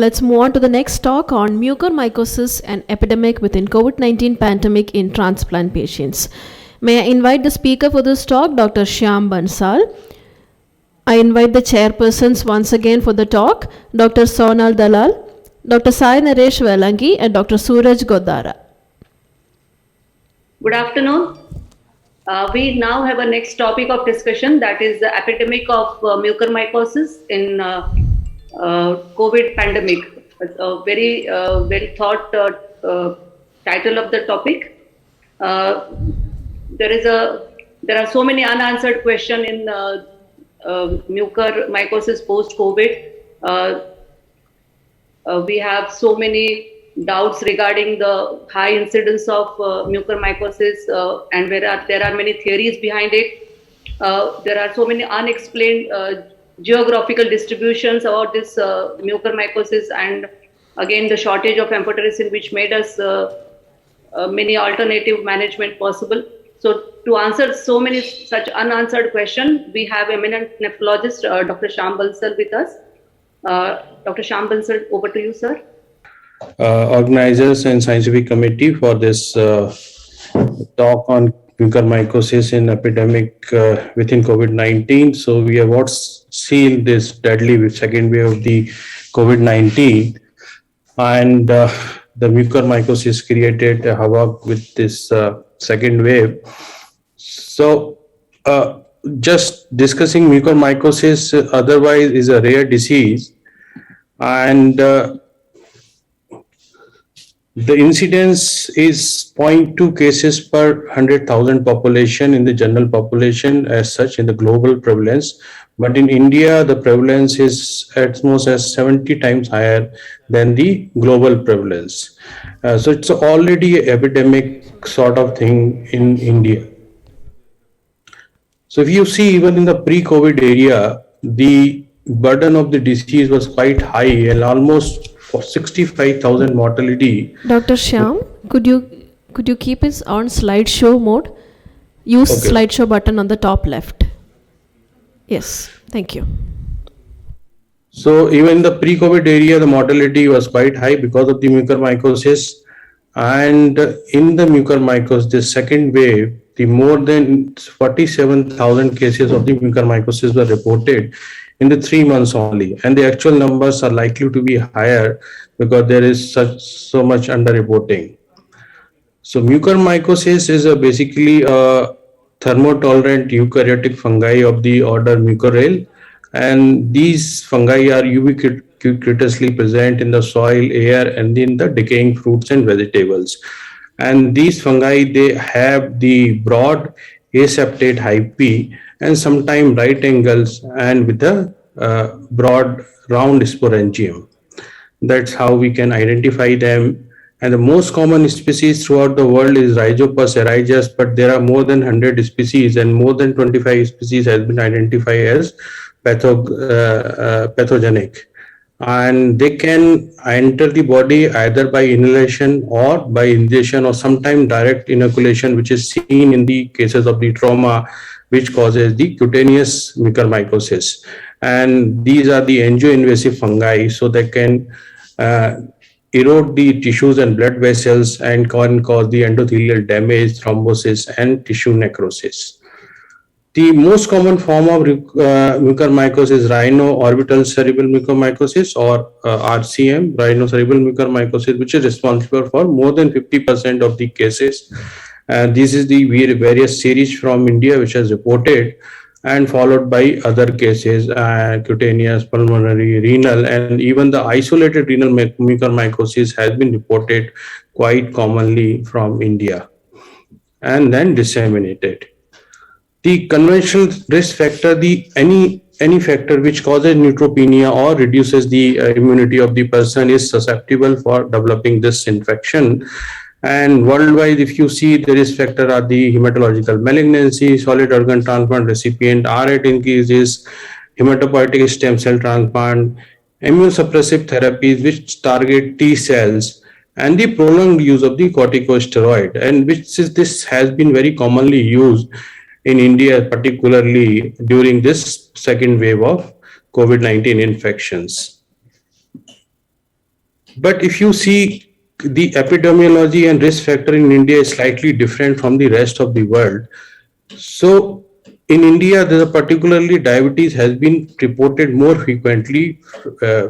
let's move on to the next talk on mucormycosis and epidemic within COVID-19 pandemic in transplant patients. May I invite the speaker for this talk, Dr. Shyam Bansal. I invite the chairpersons once again for the talk, Dr. Sonal Dalal, Dr. Sai Naresh Velangi, and Dr. Suraj Godara. Good afternoon. We now have a next topic of discussion, that is the epidemic of mucormycosis in COVID pandemic. It's a very well thought title of the topic. There are so many unanswered questions in mucormycosis post-COVID. We have so many doubts regarding the high incidence of mucormycosis, and there are many theories behind it. There are so many unexplained geographical distributions about this mucormycosis, and again the shortage of amphotericin, which made us many alternative management possible. So to answer so many such unanswered questions, we have eminent nephrologist Dr. Shyam Bansal with us. Dr. Shyam Bansal, over to you, sir. Organizers and scientific committee for this talk on mucormycosis in epidemic within COVID-19. So we have what seen this deadly second wave of the COVID-19, and the mucormycosis created a havoc with this second wave. So just discussing mucormycosis otherwise is a rare disease, and the incidence is 0.2 cases per 100,000 population in the general population as such in the global prevalence. But in India, the prevalence is at most as 70 times higher than the global prevalence. So it's already an epidemic sort of thing in India. So if you see, even in the pre-COVID area, the burden of the disease was quite high and almost for 65,000 mortality. Dr. Shyam, could you keep it on slideshow mode? Use slideshow button on the top left. Yes, thank you. So even in the pre-COVID area, the mortality was quite high because of the mucormycosis. And in the mucormycosis, the second wave, the more than 47,000 cases of the mucormycosis were reported in the 3 months only, and the actual numbers are likely to be higher because there is so much underreporting. So mucormycosis is basically a thermotolerant eukaryotic fungi of the order Mucorales, and these fungi are ubiquitously present in the soil, air, and in the decaying fruits and vegetables. And these fungi, they have the broad aseptate hyphae and sometimes right angles and with a broad round sporangium. That's how we can identify them. And the most common species throughout the world is Rhizopus erigeus, but there are more than 100 species and more than 25 species has been identified as pathogenic. And they can enter the body either by inhalation or by ingestion or sometimes direct inoculation, which is seen in the cases of the trauma, which causes the cutaneous mucormycosis. And these are the angioinvasive fungi, so they can erode the tissues and blood vessels and can cause the endothelial damage, thrombosis, and tissue necrosis. The most common form of mucormycosis is rhino-orbital cerebral mucormycosis, or RCM, rhino-cerebral mucormycosis, which is responsible for more than 50% of the cases. This is the various series from India which has reported, and followed by other cases, cutaneous, pulmonary, renal, and even the isolated renal mucormycosis has been reported quite commonly from India and then disseminated. The conventional risk factor, any factor which causes neutropenia or reduces the immunity of the person is susceptible for developing this infection. And worldwide, if you see, the risk factor are the hematological malignancy, solid organ transplant recipient, R8 increases, hematopoietic stem cell transplant, immunosuppressive therapies which target T cells, and the prolonged use of the corticosteroid, and this has been very commonly used in India, particularly during this second wave of COVID-19 infections. But if you see, the epidemiology and risk factor in India is slightly different from the rest of the world. So in India, there are particularly diabetes has been reported more frequently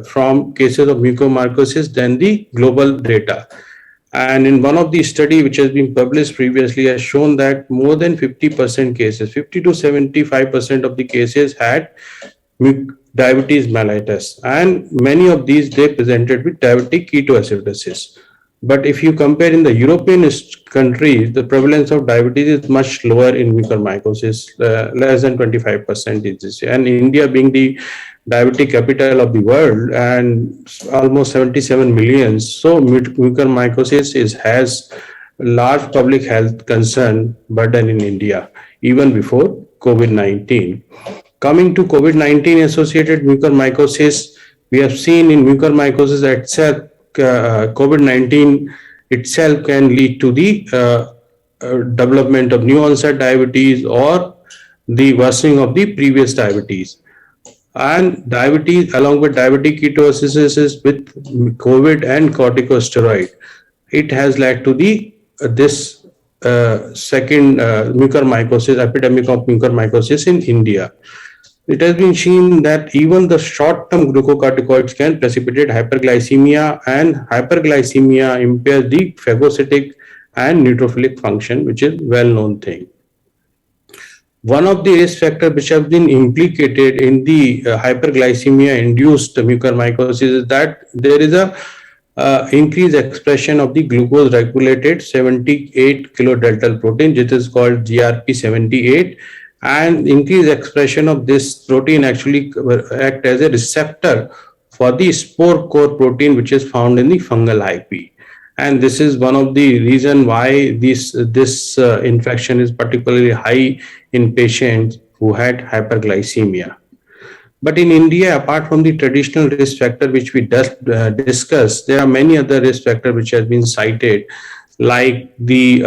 from cases of mucormycosis than the global data. And in one of the study which has been published previously has shown that more than 50% cases, 50 to 75% of the cases had diabetes mellitus, and many of these they presented with diabetic ketoacidosis. But if you compare in the European countries, the prevalence of diabetes is much lower in mucormycosis, less than 25% is this. And India being the diabetic capital of the world and almost 77 million, so mucormycosis has large public health concern burden in India even before COVID-19. Coming to COVID-19 associated mucormycosis, we have seen in mucormycosis itself, COVID-19 itself can lead to the development of new onset diabetes or the worsening of the previous diabetes. And diabetes, along with diabetic ketoacidosis with COVID and corticosteroid, it has led to the this second mucormycosis epidemic of mucormycosis in India. It has been seen that even the short-term glucocorticoids can precipitate hyperglycemia, and hyperglycemia impairs the phagocytic and neutrophilic function, which is well-known thing. One of the risk factors which have been implicated in the hyperglycemia-induced mucormycosis is that there is a increased expression of the glucose-regulated 78 kilodelta protein, which is called GRP78, and increased expression of this protein actually act as a receptor for the spore core protein, which is found in the fungal IP. And this is one of the reason why this infection is particularly high in patients who had hyperglycemia. But in India, apart from the traditional risk factor which we just discussed, there are many other risk factors which have been cited, like the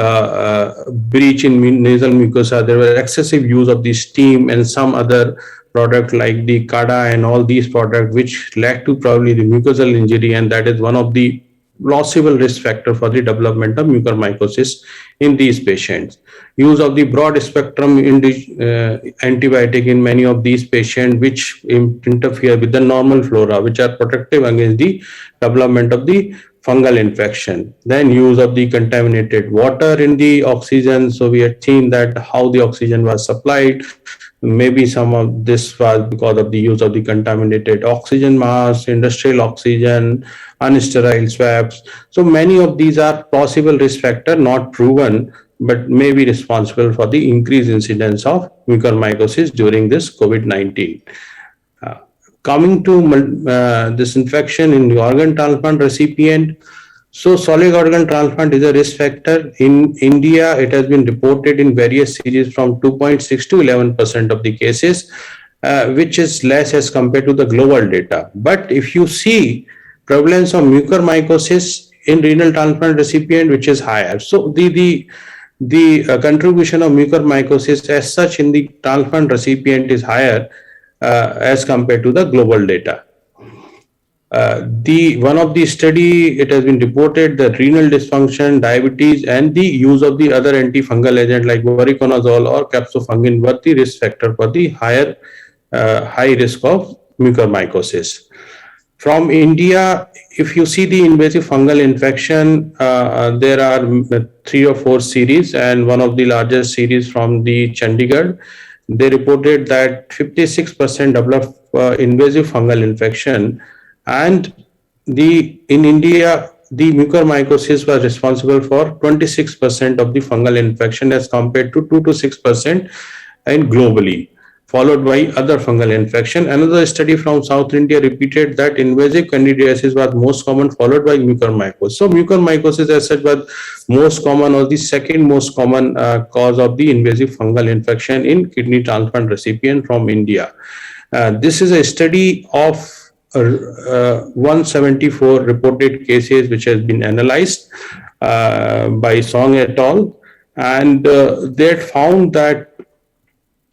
breach in nasal mucosa. There were excessive use of the steam and some other product like the CADA and all these products, which led to probably the mucosal injury, and that is one of the plausible risk factor for the development of mucormycosis in these patients. Use of the broad spectrum antibiotic in many of these patients, which interfere with the normal flora, which are protective against the development of the fungal infection. Then use of the contaminated water in the oxygen. So we had seen that how the oxygen was supplied. Maybe some of this was because of the use of the contaminated oxygen mask, industrial oxygen, unsterile swabs. So many of these are possible risk factor, not proven, but may be responsible for the increased incidence of mucormycosis during this COVID-19. Coming to this infection in the organ transplant recipient, so solid organ transplant is a risk factor. In India, it has been reported in various series from 2.6 to 11% of the cases, which is less as compared to the global data. But if you see prevalence of mucormycosis in renal transplant recipient, which is higher. So the contribution of mucormycosis as such in the transplant recipient is higher as compared to the global data. One of the study, it has been reported that renal dysfunction, diabetes, and the use of the other antifungal agent like voriconazole or capsofungin were the risk factor for the high risk of mucormycosis. From India, if you see the invasive fungal infection, there are 3 or 4 series, and one of the largest series from the Chandigarh. They reported that 56% developed invasive fungal infection, and in India, the mucormycosis was responsible for 26% of the fungal infection as compared to 2 to 6% and globally, followed by other fungal infection. Another study from South India repeated that invasive candidiasis was most common, followed by mucormycosis. So mucormycosis as such was most common, or the second most common cause of the invasive fungal infection in kidney transplant recipient from India. This is a study of 174 reported cases which has been analyzed by Song et al. And they had found that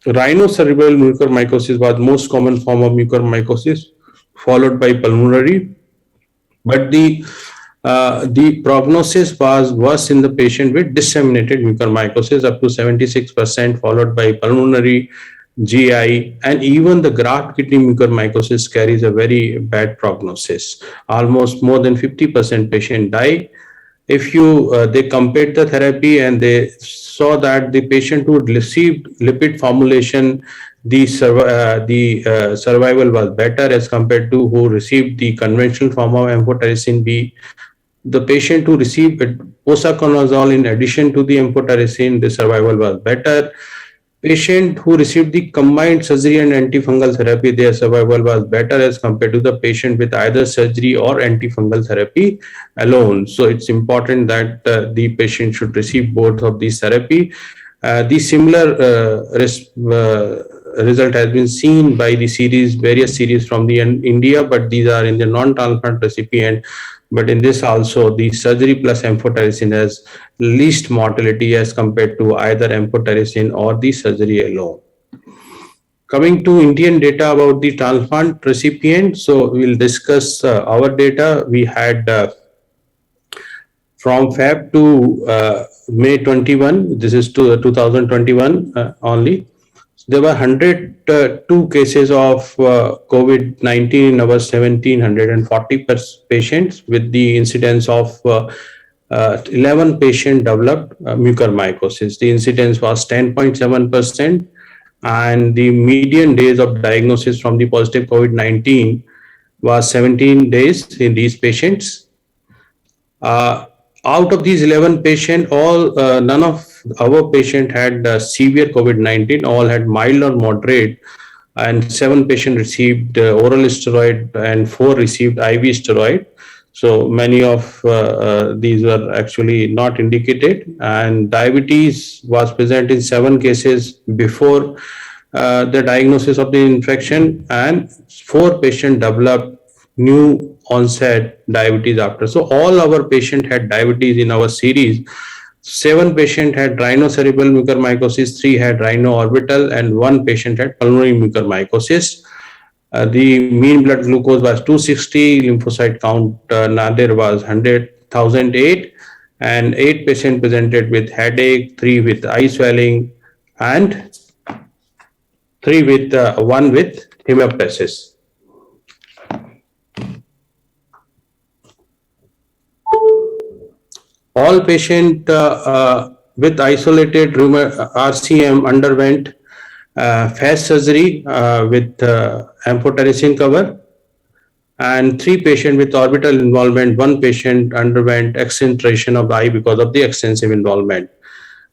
rhinocerebral mucormycosis was most common form of mucormycosis, followed by pulmonary, But the prognosis was worse in the patient with disseminated mucormycosis, up to 76%, followed by pulmonary, GI, and even the graft kidney mucormycosis carries a very bad prognosis. Almost more than 50% patient die. If you they compared the therapy and they saw that the patient who received lipid formulation, the survival was better as compared to who received the conventional form of amphotericin B. The patient who received posaconazole in addition to the amphotericin, the survival was better. Patient who received the combined surgery and antifungal therapy, their survival was better as compared to the patient with either surgery or antifungal therapy alone. So it's important that the patient should receive both of these therapy. The similar result has been seen by the various series from the India, but these are in the non-transplant recipient. But in this also, the surgery plus amphotericin has least mortality as compared to either amphotericin or the surgery alone. Coming to Indian data about the transplant recipient, so we'll discuss our data. We had from Feb to May 21, this is to 2021 only. There were 102 cases of COVID-19 in our 1,740 patients, with the incidence of 11 patients developed mucormycosis. The incidence was 10.7%, and the median days of diagnosis from the positive COVID-19 was 17 days in these patients. Out of these 11 patients, none of our patient had severe COVID-19. All had mild or moderate, and 7 patients received oral steroid and 4 received IV steroid. So many of these were actually not indicated, and diabetes was present in 7 cases before the diagnosis of the infection, and 4 patients developed new onset diabetes after. So all our patients had diabetes in our series. 7 patients had rhinocerebral mucormycosis, 3 had rhino-orbital, and 1 patient had pulmonary mucormycosis. The mean blood glucose was 260, lymphocyte count nadir was 100,008, and 8 patients presented with headache, 3 with eye swelling, and 1 with hemoptysis. All patients with isolated RCM underwent FAST surgery with amphotericin cover, and 3 patients with orbital involvement. 1 patient underwent accentration of the eye because of the extensive involvement.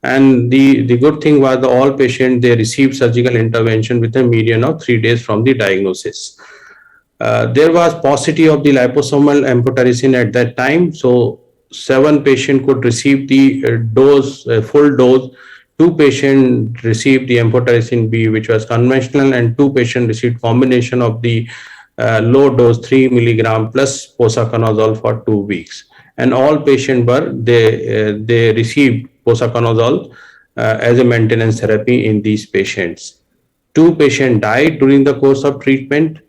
And the good thing was all patients, they received surgical intervention with a median of 3 days from the diagnosis. There was paucity of the liposomal amphotericin at that time, so 7 patients could receive the full dose. 2 patients received the amphotericin B, which was conventional, and 2 patients received combination of the low dose 3 milligram plus posaconazole for 2 weeks. And all patients they received posaconazole as a maintenance therapy in these patients. 2 patients died during the course of treatment.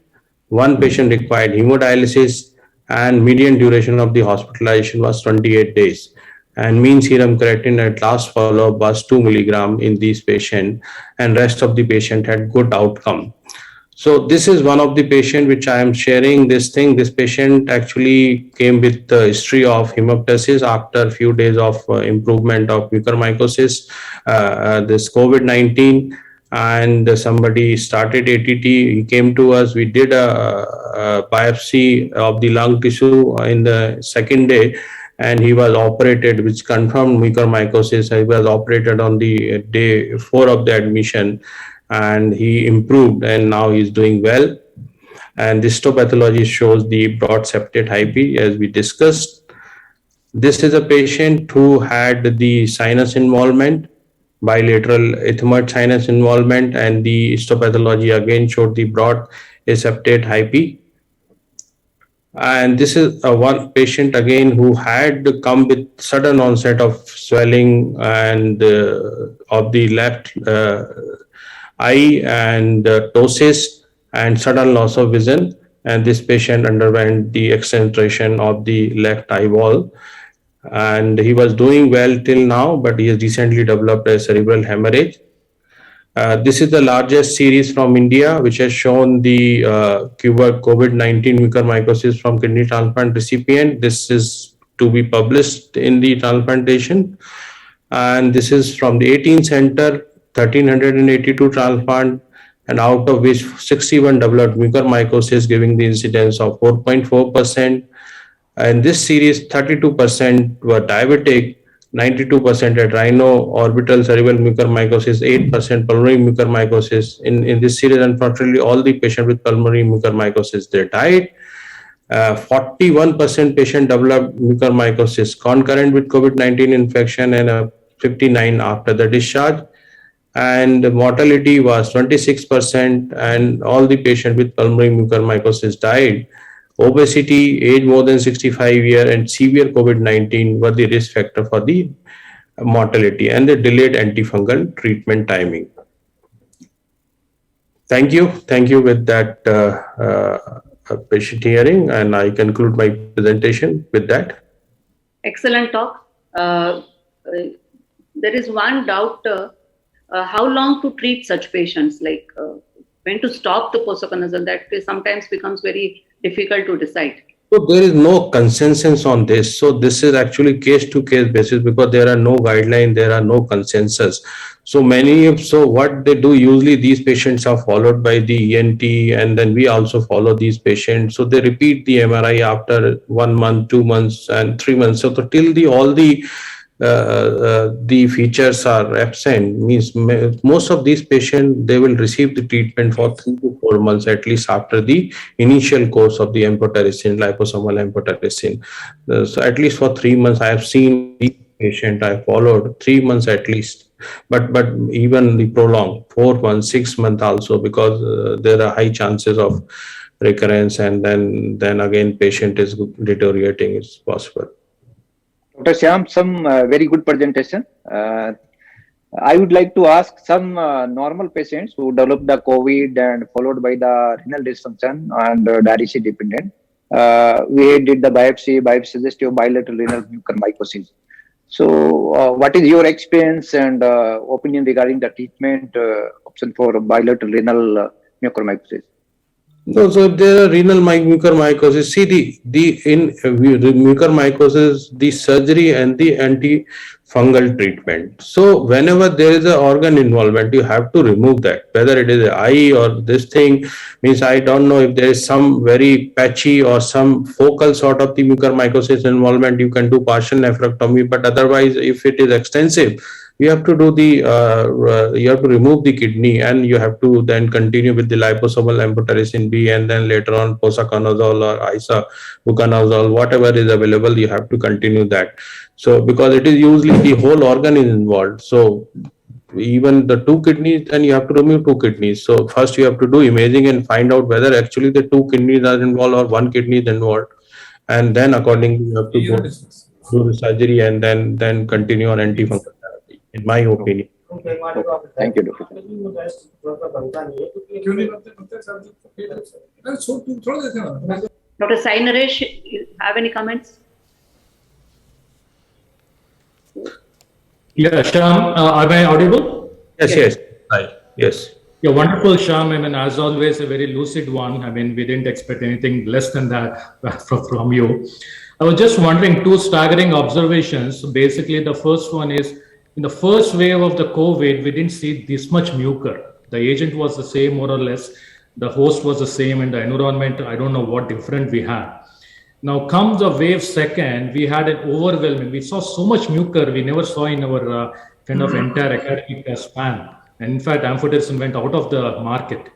1 patient required hemodialysis, and median duration of the hospitalization was 28 days. And mean serum creatinine at last follow-up was 2 milligram in these patients, and rest of the patient had good outcome. So this is one of the patient which I am sharing this thing. This patient actually came with the history of hemoptysis after a few days of improvement of mucormycosis, this COVID-19, and somebody started ATT. He came to us. We did a biopsy of the lung tissue in the second day, and he was operated, which confirmed mucormycosis. He was operated on the day 4 of the admission, and he improved, and now he's doing well. And this histopathology shows the broad septate hyphae, as we discussed. This is a patient who had the sinus involvement, bilateral ethmoid sinus involvement, and the histopathology again showed the broad septate hyphae. And this is one patient again who had come with sudden onset of swelling and of the left eye and ptosis and sudden loss of vision. and this patient underwent the extension of the left eye wall. And he was doing well till now, but he has recently developed a cerebral hemorrhage. This is the largest series from India, which has shown the COVID-19 mucormycosis from kidney transplant recipient. This is to be published in the transplantation. And this is from the 18 center, 1,382 transplant, and out of which 61 developed mucormycosis, giving the incidence of 4.4%. In this series, 32% were diabetic, 92% had rhino orbital cerebral mucormycosis, 8% pulmonary mucormycosis. In this series, unfortunately, all the patients with pulmonary mucormycosis, they died. 41% patient developed mucormycosis concurrent with COVID-19 infection, and 59 after the discharge. And the mortality was 26%, and all the patients with pulmonary mucormycosis died. Obesity, age more than 65 years, and severe COVID-19 were the risk factor for the mortality, and the delayed antifungal treatment timing. Thank you. Thank you with that patient hearing, and I conclude my presentation with that. Excellent talk. There is one doubt, how long to treat such patients, like when to stop the posaconazole, that sometimes becomes very difficult to decide. So there is no consensus on this. So this is actually case to case basis, because there are no guidelines, there are no consensus. So what they do, usually these patients are followed by the ENT, and then we also follow these patients. So they repeat the MRI after 1 month, 2 months, and 3 months. So till all the features are absent, means most of these patients, they will receive the treatment for 3 to 4 months at least after the initial course of the amphotericin, liposomal amphotericin. So at least for 3 months, I have seen the patient I followed 3 months at least, but even the prolonged 4 months, 6 months also, because there are high chances of recurrence, and then again patient is deteriorating is possible. Dr. Shyam, some very good presentation. I would like to ask some normal patients who develop the COVID and followed by the renal dysfunction and dialysis dependent. We did the biopsy suggestive bilateral renal mucormycosis. So what is your experience and opinion regarding the treatment option for bilateral renal mucormycosis? No, so there are renal mucormycosis. See, in mucormycosis, the surgery and the antifungal treatment. So whenever there is an organ involvement, you have to remove that. Whether it is an eye or this thing, means I don't know if there is some very patchy or some focal sort of the mucormycosis involvement, you can do partial nephrectomy. But otherwise, if it is extensive, you have to do you have to remove the kidney, and you have to then continue with the liposomal amphotericin B, and then later on posaconazole or isavuconazole, whatever is available, you have to continue that. So because it is usually the whole organ is involved. So even the 2 kidneys, then you have to remove 2 kidneys. So first you have to do imaging and find out whether actually the 2 kidneys are involved or 1 kidney is involved, and then accordingly you have to go do the surgery, and then continue on antifungal therapy, in my opinion. Okay. Thank you, Dr. Dr. Sai Naresh, you have any comments? Yeah, Shyam, am I audible? Yes. Right. Yes. Yeah, wonderful, Shyam. I mean, as always, a very lucid one. I mean, we didn't expect anything less than that from you. I was just wondering 2 staggering observations. Basically, the first one is, in the first wave of the COVID, we didn't see this much mucor. The agent was the same, more or less. The host was the same, and the environment, I don't know what different we had. Now comes the wave second, we had an overwhelming, we saw so much mucor we never saw in our kind of entire academic span. And in fact, amphotericin went out of the market.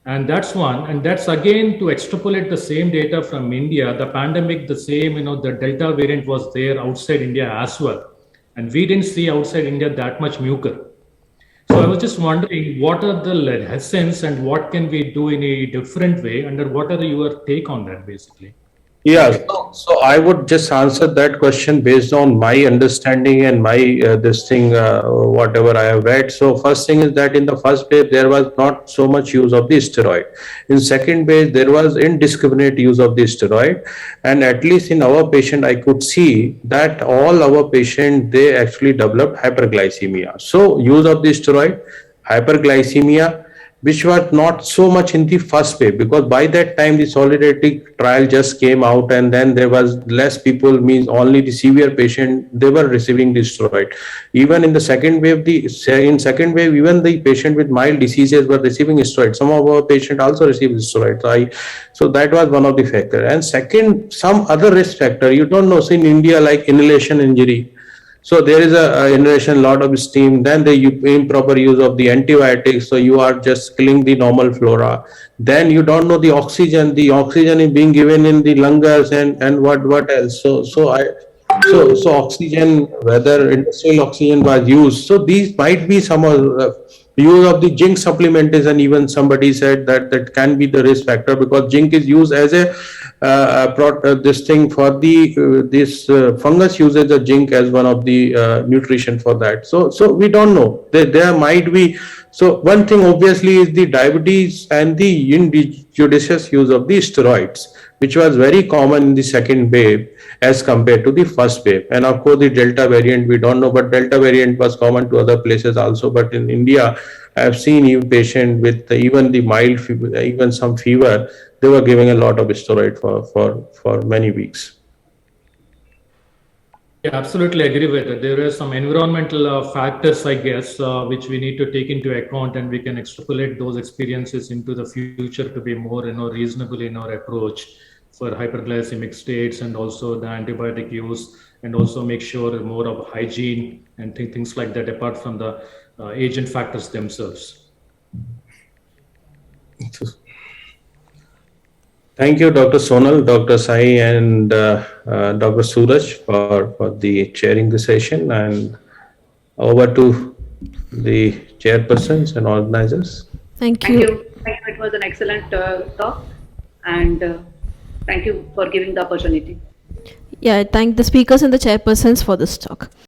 And that's one. And that's again to extrapolate the same data from India, the pandemic, the same, the Delta variant was there outside India as well. And we didn't see outside India that much mucor. So I was just wondering, what are the lessons and what can we do in a different way? And what are your take on that, basically? Yeah, so I would just answer that question based on my understanding and my this thing, whatever I have read. So first thing is that in the first wave there was not so much use of the steroid. In second wave there was indiscriminate use of the steroid, and at least in our patient I could see that all our patient they actually developed hyperglycemia. So use of the steroid, hyperglycemia, which was not so much in the first wave, because by that time the solidarity trial just came out, and then there was less people, means only the severe patient they were receiving the steroid. Even in the second wave, in second wave even the patient with mild diseases were receiving steroid. Some of our patient also received steroid. So that was one of the factor. And second, some other risk factor you don't know, so in India, like inhalation injury, so there is a inhalation, lot of steam, then the improper use of the antibiotics, so you are just killing the normal flora. Then you don't know the oxygen is being given in the lungs, and what else. So oxygen, whether industrial oxygen was used, so these might be some use of the zinc supplementation. Even somebody said that that can be the risk factor, because zinc is used as a this thing for the this fungus uses the zinc as one of the nutrition for that. So we don't know, there might be. So one thing obviously is the diabetes and the injudicious use of the steroids, which was very common in the second wave as compared to the first wave. And of course the Delta variant, we don't know, but Delta variant was common to other places also. But in India, I have seen even patient with even the mild fever, even some fever, they were giving a lot of steroid for many weeks. Yeah, absolutely agree with it. There are some environmental factors, I guess, which we need to take into account, and we can extrapolate those experiences into the future to be more, reasonable in our approach for hyperglycemic states, and also the antibiotic use, and also make sure more of hygiene and things like that, apart from the agent factors themselves. Thank you, Dr. Sonal, Dr. Sai, and Dr. Suraj for the chairing the session. And over to the chairpersons and organizers. Thank Thank you. you. Thank you. It was an excellent talk, and thank you for giving the opportunity. Yeah, I thank the speakers and the chairpersons for this talk.